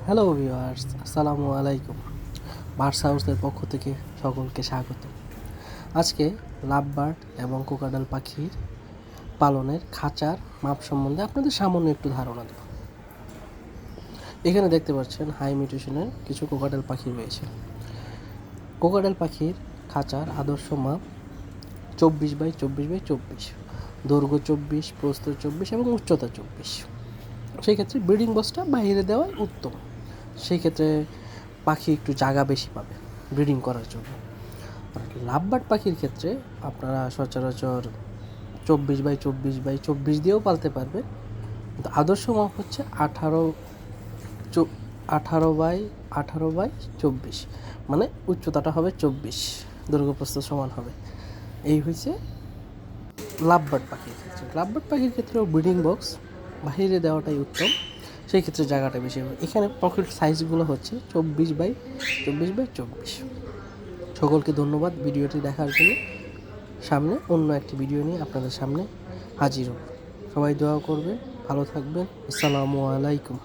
Hello viewers, আসসালামু আলাইকুম। Birds হাউসের পক্ষ থেকে সকলকে স্বাগত। আজকে লাভবার্ড এবং কোকাটাল পাখির পালনের খাঁচার মাপ সম্বন্ধে আপনাদের সামান্য একটু ধারণা দেব। এখানে দেখতে পাচ্ছেন হাই মিউটেশনের কিছু কোকাটাল পাখি রয়েছে। কোকাটাল পাখির খাঁচার আদর্শ মাপ 24x24x24, দৈর্ঘ্য 24, প্রস্থ 24 এবং উচ্চতা 24। সেই ক্ষেত্রে ব্রিডিং বক্সটা বাইরে দেওয়াই উত্তম। সেই ক্ষেত্রে পাখি একটু জায়গা বেশি পাবে ব্রিডিং করার জন্য। আর লাভবার্ড পাখির ক্ষেত্রে আপনারা সচরাচর 24x24x24 দিয়েও পালতে পারবে, কিন্তু আদর্শ মাপ হচ্ছে 18x18x24, মানে উচ্চতাটা হবে 24, দৈর্ঘ্য প্রস্থ সমান হবে। এই হয়েছে লাভবার্ড পাখির ক্ষেত্রে। লাভবার্ড পাখির ক্ষেত্রেও ব্রিডিং বক্স বাইরে দেওয়াটাই উত্তম, সেই ক্ষেত্রে জায়গাটা বেশি হবে। এখানে পকেট সাইজগুলো হচ্ছে 24x24x24। সকলকে ধন্যবাদ ভিডিওটি দেখার জন্য। সামনে অন্য একটি ভিডিও নিয়ে আপনাদের সামনে হাজির হব। সবাই দোয়া করবেন, ভালো থাকবেন। আসসালামু আলাইকুম।